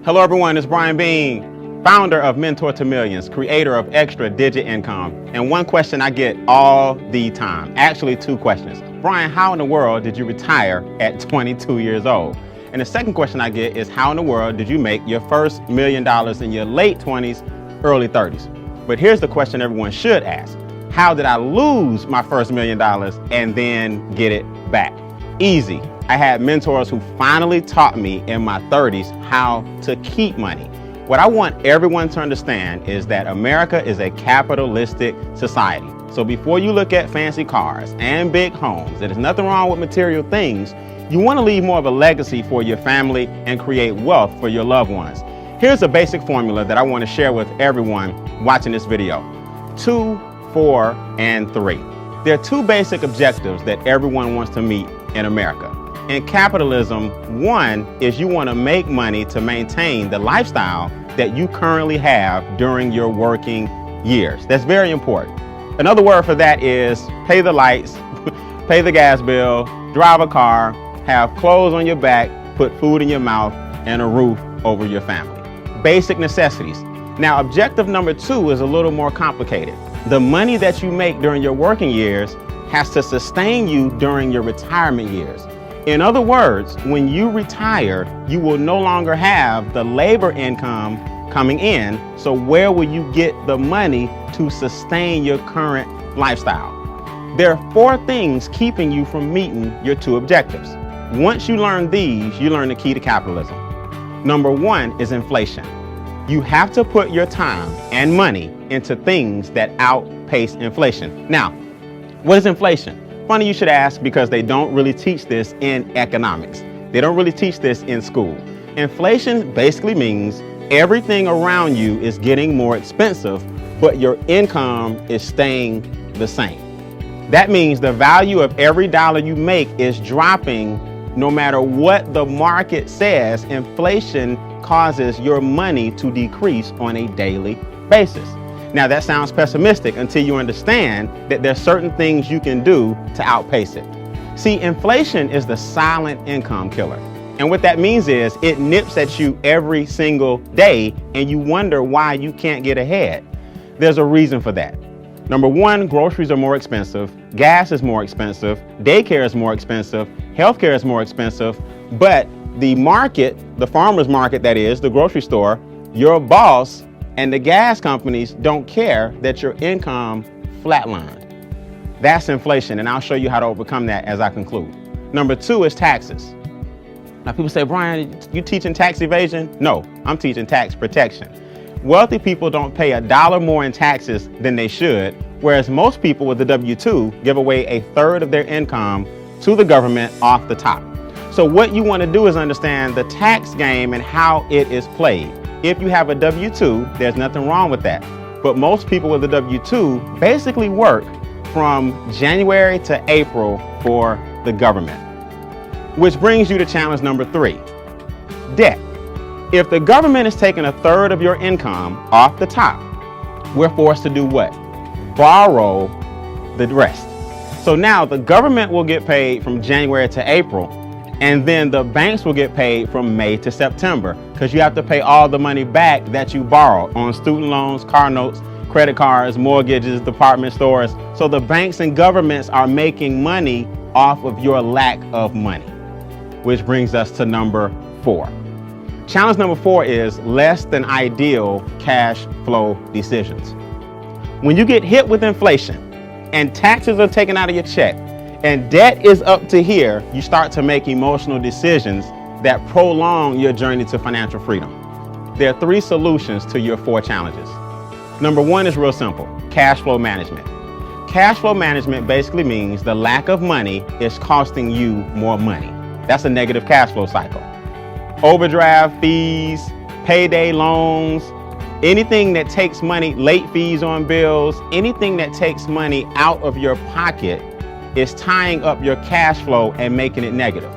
Hello everyone, it's Beane, founder of Mentor to Millions, creator of Extra Digit Income. And one question I get all the time, actually two questions. Brian, how in the world did you retire at 22 years old? And the second question I get is, how in the world did you make your first $1 million in your late 20s, early 30s? But here's the question everyone should ask. How did I lose my first $1 million and then get it back? Easy. I had mentors who finally taught me in my 30s how to keep money. What I want everyone to understand is that America is a capitalistic society. So before you look at fancy cars and big homes, there's nothing wrong with material things. You want to leave more of a legacy for your family and create wealth for your loved ones. Here's a basic formula that I want to share with everyone watching this video. 2, 4, and 3. There are two basic objectives that everyone wants to meet in America. In capitalism, one is you want to make money to maintain the lifestyle that you currently have during your working years. That's very important. Another word for that is pay the lights, pay the gas bill, drive a car, have clothes on your back, put food in your mouth, and a roof over your family. Basic necessities. Now, objective number 2 is a little more complicated. The money that you make during your working years has to sustain you during your retirement years. In other words, when you retire, you will no longer have the labor income coming in. So where will you get the money to sustain your current lifestyle? There are 4 things keeping you from meeting your 2 objectives. Once you learn these, you learn the key to capitalism. Number 1 is inflation. You have to put your time and money into things that outpace inflation. Now, what is inflation? Funny you should ask, because they don't really teach this in economics. They don't really teach this in school. Inflation basically means everything around you is getting more expensive, but your income is staying the same. That means the value of every dollar you make is dropping no matter what the market says. Inflation causes your money to decrease on a daily basis. Now that sounds pessimistic until you understand that there's certain things you can do to outpace it. See, inflation is the silent income killer. And what that means is it nips at you every single day and you wonder why you can't get ahead. There's a reason for that. Number 1, groceries are more expensive, gas is more expensive, daycare is more expensive, healthcare is more expensive, but the market, the farmer's market that is, the grocery store, your boss, and the gas companies don't care that your income flatlined. That's inflation, and I'll show you how to overcome that as I conclude. Number 2 is taxes. Now people say, Brian, you teaching tax evasion? No, I'm teaching tax protection. Wealthy people don't pay $1 more in taxes than they should, whereas most people with the W-2 give away 1/3 of their income to the government off the top. So what you want to do is understand the tax game and how it is played. If you have a W-2, there's nothing wrong with that. But most people with a W-2 basically work from January to April for the government. Which brings you to challenge number 3, debt. If the government is taking 1/3 of your income off the top, we're forced to do what? Borrow the rest. So now the government will get paid from January to April, and then the banks will get paid from May to September, because you have to pay all the money back that you borrowed on student loans, car notes, credit cards, mortgages, department stores. So the banks and governments are making money off of your lack of money. Which brings us to number 4. Challenge number 4 is less than ideal cash flow decisions. When you get hit with inflation and taxes are taken out of your check, and debt is up to here, you start to make emotional decisions that prolong your journey to financial freedom. There are 3 solutions to your 4 challenges. Number 1 is real simple, cash flow management. Cash flow management basically means the lack of money is costing you more money. That's a negative cash flow cycle. Overdraft fees, payday loans, anything that takes money, late fees on bills, anything that takes money out of your pocket is tying up your cash flow and making it negative.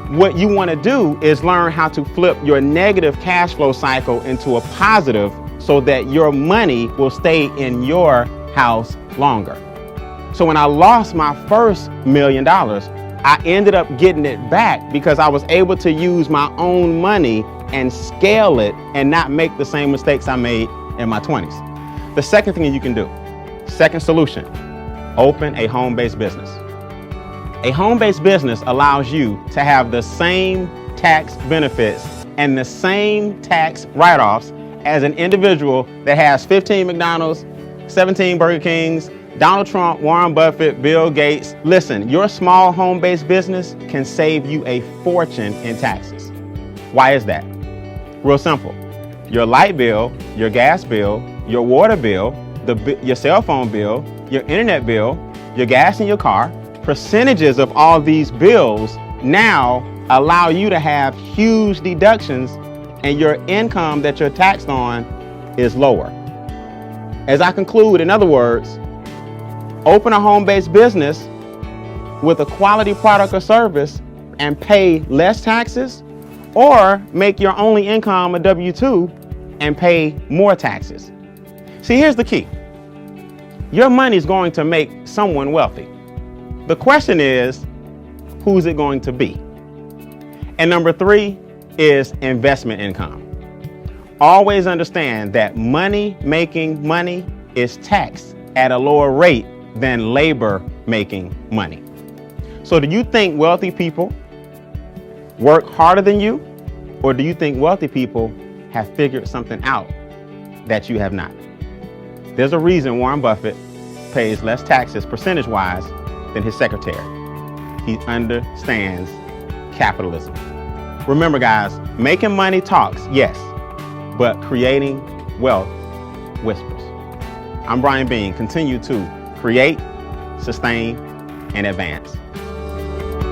What you want to do is learn how to flip your negative cash flow cycle into a positive so that your money will stay in your house longer. So when I lost my first $1 million, I ended up getting it back because I was able to use my own money and scale it and not make the same mistakes I made in my 20s. The second thing you can do, second solution, open a home-based business. A home-based business allows you to have the same tax benefits and the same tax write-offs as an individual that has 15 McDonald's, 17 Burger Kings, Donald Trump, Warren Buffett, Bill Gates. Listen, your small home-based business can save you a fortune in taxes. Why is that? Real simple. Your light bill, your gas bill, your water bill, your cell phone bill, your internet bill, your gas in your car, percentages of all these bills now allow you to have huge deductions, and your income that you're taxed on is lower. As I conclude, in other words, open a home-based business with a quality product or service and pay less taxes, or make your only income a W-2 and pay more taxes. See, here's the key. Your money is going to make someone wealthy. The question is, who's it going to be? And number 3 is investment income. Always understand that money making money is taxed at a lower rate than labor making money. So do you think wealthy people work harder than you, or do you think wealthy people have figured something out that you have not? There's a reason Warren Buffett pays less taxes percentage-wise than his secretary. He understands capitalism. Remember, guys, making money talks, yes, but creating wealth whispers. I'm Beane. Continue to create, sustain, and advance.